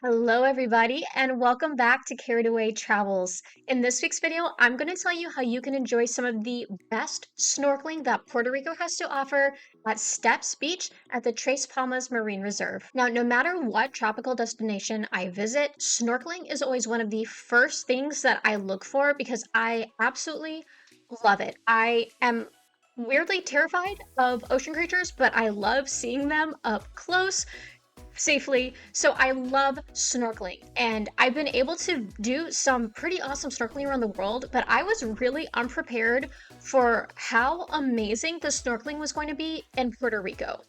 Hello, everybody, and welcome back to Carried Away Travels. In this week's video, I'm going to tell you how you can enjoy some of the best snorkeling that Puerto Rico has to offer at Steps Beach at the Tres Palmas Marine Reserve. Now, no matter what tropical destination I visit, snorkeling is always one of the first things that I look for because I absolutely love it. I am weirdly terrified of ocean creatures, but I love seeing them up close safely. So I love snorkeling and I've been able to do some pretty awesome snorkeling around the world, but I was really unprepared for how amazing the snorkeling was going to be in Puerto Rico.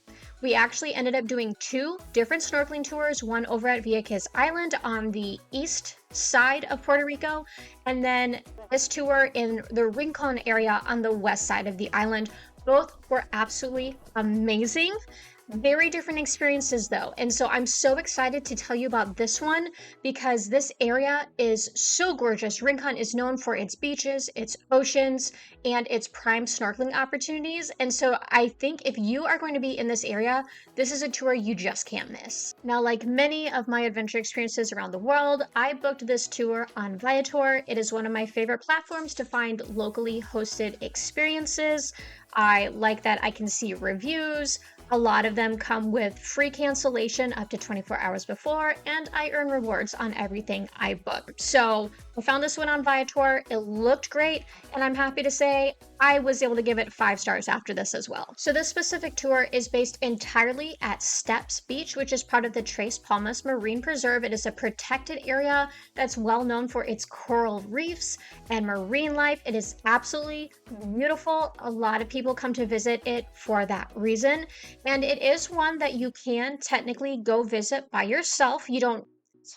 We actually ended up doing two different snorkeling tours, one over at Vieques Island on the east side of Puerto Rico, and then this tour in the Rincon area on the west side of the island. Both were absolutely amazing. Very different experiences though. And so I'm so excited to tell you about this one because this area is so gorgeous. Rincon is known for its beaches, its oceans, and its prime snorkeling opportunities. And so I think if you are going to be in this area, this is a tour you just can't miss. Now, like many of my adventure experiences around the world, I booked this tour on Viator. It is one of my favorite platforms to find locally hosted experiences. I like that I can see reviews. A lot of them come with free cancellation up to 24 hours before, and I earn rewards on everything I book. So I found this one on Viator. It looked great, and I'm happy to say I was able to give it 5 stars after this as well. So this specific tour is based entirely at Steps Beach, which is part of the Tres Palmas Marine Reserve. It is a protected area that's well known for its coral reefs and marine life. It is absolutely beautiful. A lot of people come to visit it for that reason. And it is one that you can technically go visit by yourself. You don't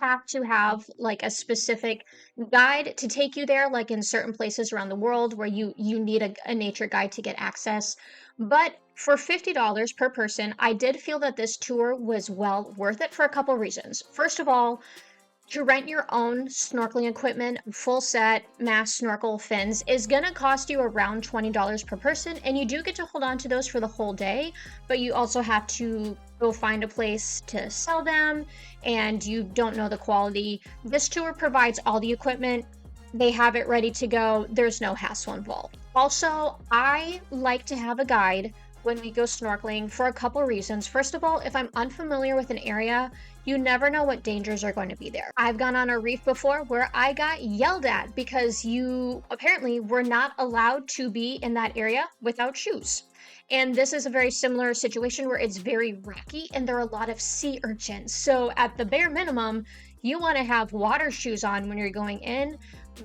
have to have like a specific guide to take you there, like in certain places around the world where you need a nature guide to get access. But for $50 per person, I did feel that this tour was well worth it for a couple reasons. First of all, to rent your own snorkeling equipment, full set, mask snorkel fins, is gonna cost you around $20 per person, and you do get to hold on to those for the whole day, but you also have to go find a place to sell them, and you don't know the quality. This tour provides all the equipment. They have it ready to go. There's no hassle involved. Also, I like to have a guide when we go snorkeling for a couple reasons. First of all, if I'm unfamiliar with an area, you never know what dangers are going to be there. I've gone on a reef before where I got yelled at because you apparently were not allowed to be in that area without shoes. And this is a very similar situation where it's very rocky and there are a lot of sea urchins. So at the bare minimum, you want to have water shoes on when you're going in.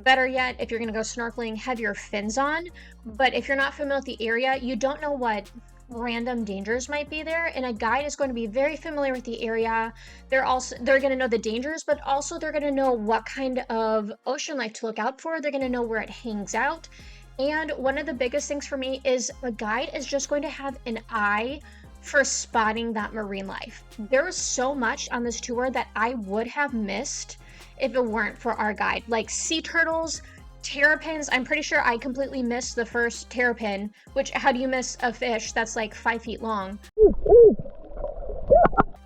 Better yet, if you're going to go snorkeling, have your fins on. But if you're not familiar with the area, you don't know what random dangers might be there, and a guide is going to be very familiar with the area. They're going to know the dangers, but also they're going to know what kind of ocean life to look out for. They're going to know where it hangs out. And one of the biggest things for me is a guide is just going to have an eye for spotting that marine life. There is so much on this tour that I would have missed if it weren't for our guide, like sea turtles, terrapins. I'm pretty sure I completely missed the first terrapin, which how do you miss a fish that's like 5 feet long?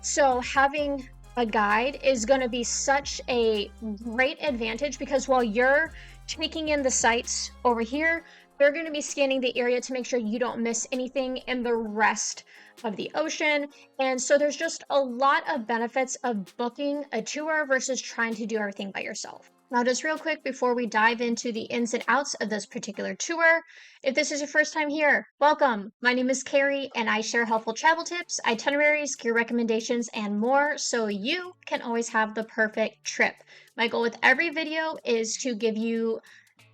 So having a guide is going to be such a great advantage because while you're taking in the sights over here, they're going to be scanning the area to make sure you don't miss anything in the rest of the ocean. And so there's just a lot of benefits of booking a tour versus trying to do everything by yourself. Now, just real quick before we dive into the ins and outs of this particular tour, if this is your first time here, welcome. My name is Carrie and I share helpful travel tips, itineraries, gear recommendations, and more so you can always have the perfect trip. My goal with every video is to give you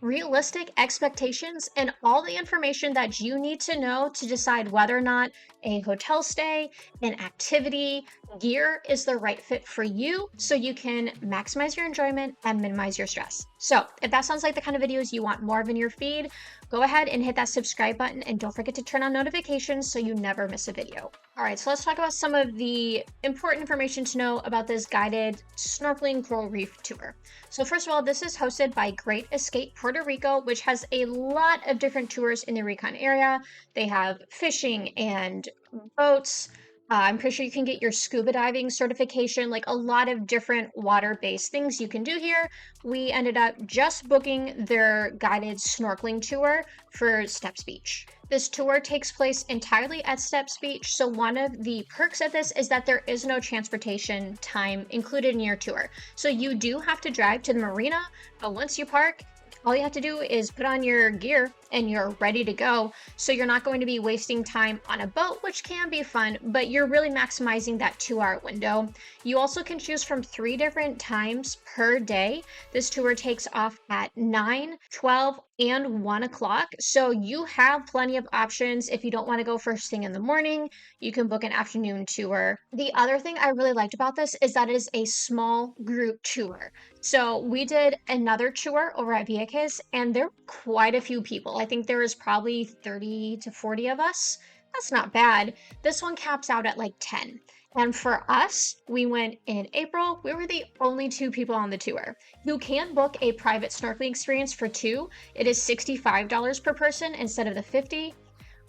realistic expectations and all the information that you need to know to decide whether or not a hotel stay, an activity, gear is the right fit for you so you can maximize your enjoyment and minimize your stress. So if that sounds like the kind of videos you want more of in your feed, go ahead and hit that subscribe button and don't forget to turn on notifications so you never miss a video. All right, so let's talk about some of the important information to know about this guided snorkeling coral reef tour. So first of all, this is hosted by Great Escape Puerto Rico, which has a lot of different tours in the Rincon area. They have fishing and boats, I'm pretty sure you can get your scuba diving certification, like a lot of different water-based things you can do here. We ended up just booking their guided snorkeling tour for Steps Beach. This tour takes place entirely at Steps Beach, so one of the perks of this is that there is no transportation time included in your tour. So you do have to drive to the marina, but once you park, all you have to do is put on your gear and you're ready to go. So you're not going to be wasting time on a boat, which can be fun, but you're really maximizing that 2-hour window. You also can choose from 3 different times per day. This tour takes off at 9, 12, and 1 o'clock. So you have plenty of options. If you don't want to go first thing in the morning, you can book an afternoon tour. The other thing I really liked about this is that it is a small group tour. So we did another tour over at Viator, and there were quite a few people. I think there was probably 30 to 40 of us. That's not bad. This one caps out at like 10. And for us, we went in April. We were the only 2 people on the tour. You can book a private snorkeling experience for 2. It is $65 per person instead of the 50.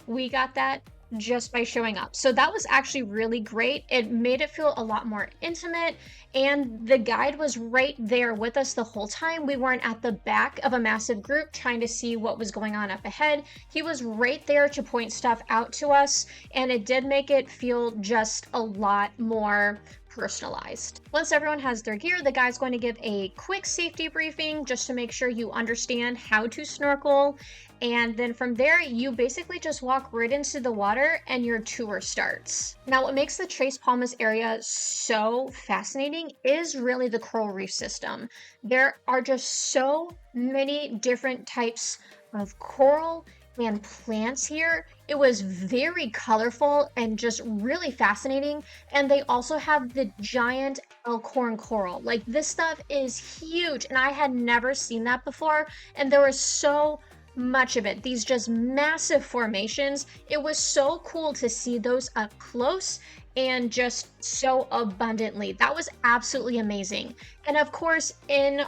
We got that just by showing up. So that was actually really great. It made it feel a lot more intimate, and the guide was right there with us the whole time. We weren't at the back of a massive group trying to see what was going on up ahead. He was right there to point stuff out to us, and it did make it feel just a lot more personalized. Once everyone has their gear, the guide's going to give a quick safety briefing just to make sure you understand how to snorkel. And then from there, you basically just walk right into the water and your tour starts. Now, what makes the Tres Palmas area so fascinating is really the coral reef system. There are just so many different types of coral and plants here. It was very colorful and just really fascinating. And they also have the giant elkhorn coral. Like, this stuff is huge, and I had never seen that before. And there was so much of it, these just massive formations. It was so cool to see those up close and just so abundantly. That was absolutely amazing. And of course, in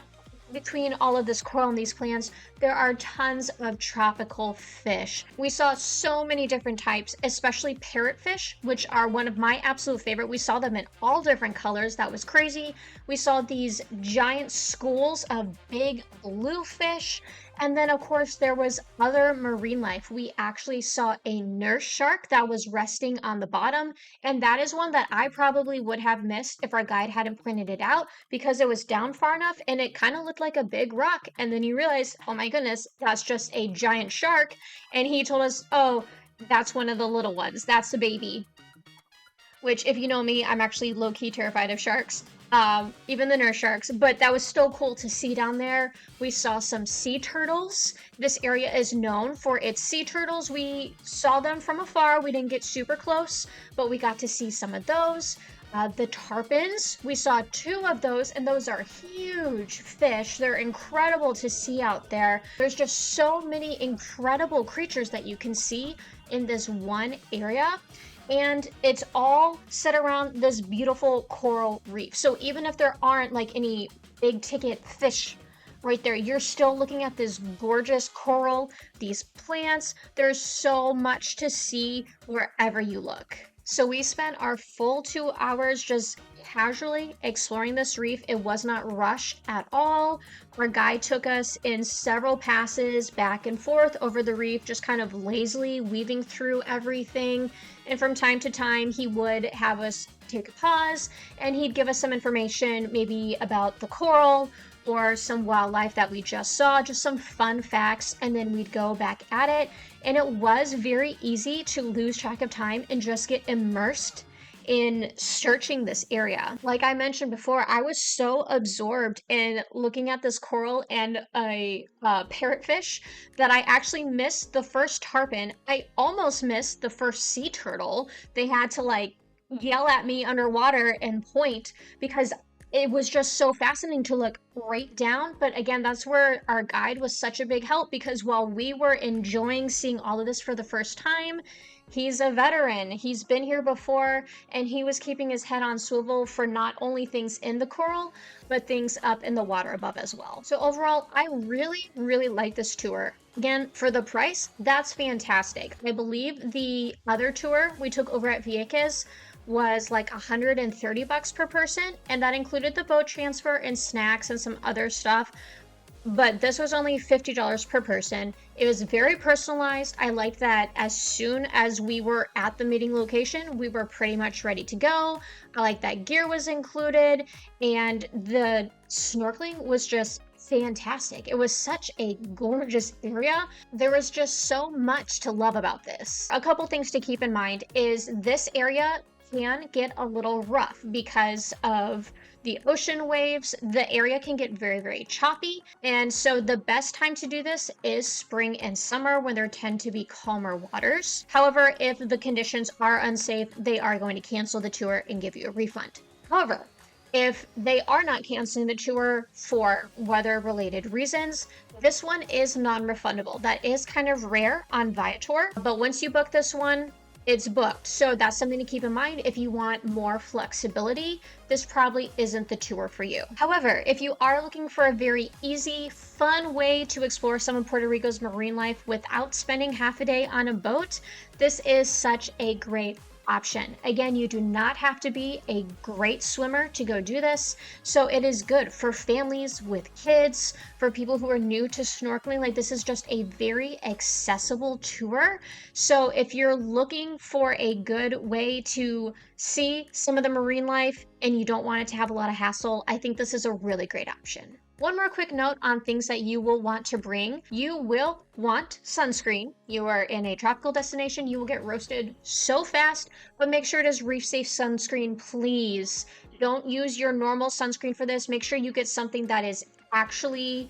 between all of this coral and these plants, there are tons of tropical fish. We saw so many different types, especially parrotfish, which are one of my absolute favorite. We saw them in all different colors. That was crazy. We saw these giant schools of big bluefish. And then, of course, there was other marine life. We actually saw a nurse shark that was resting on the bottom. And that is one that I probably would have missed if our guide hadn't pointed it out, because it was down far enough and it kind of looked like a big rock. And then you realize, oh my goodness, that's just a giant shark. And he told us, oh, that's one of the little ones. That's the baby. Which, if you know me, I'm actually low-key terrified of sharks. Even the nurse sharks, but that was still cool to see down there. We saw some sea turtles. This area is known for its sea turtles. We saw them from afar. We didn't get super close, but we got to see some of those. The tarpons, we saw 2 of those, and those are huge fish. They're incredible to see out there. There's just so many incredible creatures that you can see in this one area. And it's all set around this beautiful coral reef. So even if there aren't like any big ticket fish right there, you're still looking at this gorgeous coral, these plants. There's so much to see wherever you look. So we spent our full 2 hours just casually exploring this reef. It was not rushed at all. Our guide took us in several passes back and forth over the reef, just kind of lazily weaving through everything. And from time to time, he would have us take a pause and he'd give us some information, maybe about the coral or some wildlife that we just saw, just some fun facts, and then we'd go back at it. And it was very easy to lose track of time and just get immersed in searching this area. Like I mentioned before, I was so absorbed in looking at this coral and a parrotfish that I actually missed the first tarpon. I almost missed the first sea turtle. They had to like yell at me underwater and point because it was just so fascinating to look right down. But again, that's where our guide was such a big help, because while we were enjoying seeing all of this for the first time, he's a veteran. He's been here before, and he was keeping his head on swivel for not only things in the coral, but things up in the water above as well. So overall, I really, really like this tour. Again, for the price, that's fantastic. I believe the other tour we took over at Vieques was like $130 per person, and that included the boat transfer and snacks and some other stuff. But this was only $50 per person. It was very personalized. I liked that as soon as we were at the meeting location, we were pretty much ready to go. I like that gear was included, and the snorkeling was just fantastic. It was such a gorgeous area. There was just so much to love about this. A couple things to keep in mind is this area can get a little rough because of the ocean waves. The area can get very, very choppy. And so the best time to do this is spring and summer when there tend to be calmer waters. However, if the conditions are unsafe, they are going to cancel the tour and give you a refund. However, if they are not canceling the tour for weather-related reasons, this one is non-refundable. That is kind of rare on Viator, but once you book this one, it's booked. So that's something to keep in mind. If you want more flexibility, this probably isn't the tour for you. However, if you are looking for a very easy, fun way to explore some of Puerto Rico's marine life without spending half a day on a boat, this is such a great option. Again, you do not have to be a great swimmer to go do this, so it is good for families with kids, for people who are new to snorkeling. Like, this is just a very accessible tour. So if you're looking for a good way to see some of the marine life and you don't want it to have a lot of hassle, I think this is a really great option. One more quick note on things that you will want to bring. You will want sunscreen. You are in a tropical destination, you will get roasted so fast, but make sure it is reef-safe sunscreen, please. Don't use your normal sunscreen for this. Make sure you get something that is actually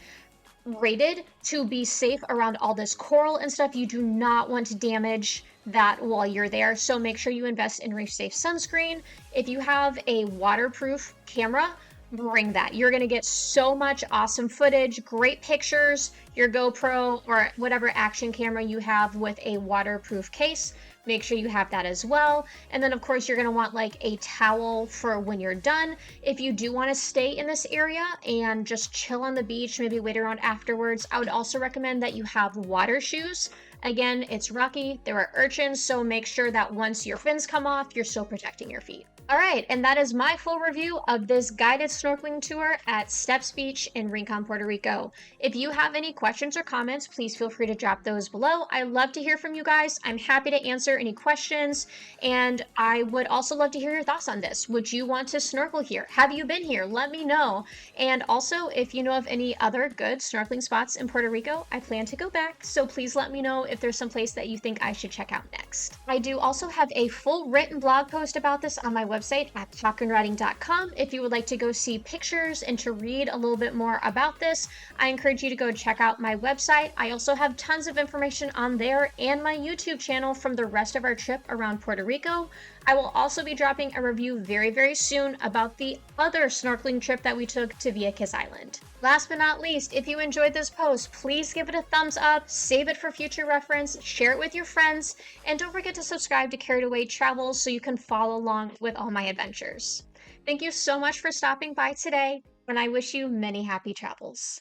rated to be safe around all this coral and stuff. You do not want to damage that while you're there, so make sure you invest in reef-safe sunscreen. If you have a waterproof camera, bring that. You're going to get so much awesome footage, great pictures. Your GoPro or whatever action camera you have with a waterproof case, make sure you have that as well. And then of course you're going to want like a towel for when you're done. If you do want to stay in this area and just chill on the beach, maybe wait around afterwards, I would also recommend that you have water shoes. Again, it's rocky, there are urchins, so make sure that once your fins come off, you're still protecting your feet. All right, and that is my full review of this guided snorkeling tour at Steps Beach in Rincon, Puerto Rico. If you have any questions or comments, please feel free to drop those below. I love to hear from you guys. I'm happy to answer any questions, and I would also love to hear your thoughts on this. Would you want to snorkel here? Have you been here? Let me know. And also, if you know of any other good snorkeling spots in Puerto Rico, I plan to go back, so please let me know if there's some place that you think I should check out next. I do also have a full written blog post about this on my website at talkandwriting.com. If you would like to go see pictures and to read a little bit more about this, I encourage you to go check out my website. I also have tons of information on there and my YouTube channel from the rest of our trip around Puerto Rico. I will also be dropping a review very, very soon about the other snorkeling trip that we took to Vieques Island. Last but not least, if you enjoyed this post, please give it a thumbs up, save it for future reference, share it with your friends, and don't forget to subscribe to Carried Away Travels so you can follow along with all my adventures. Thank you so much for stopping by today, and I wish you many happy travels.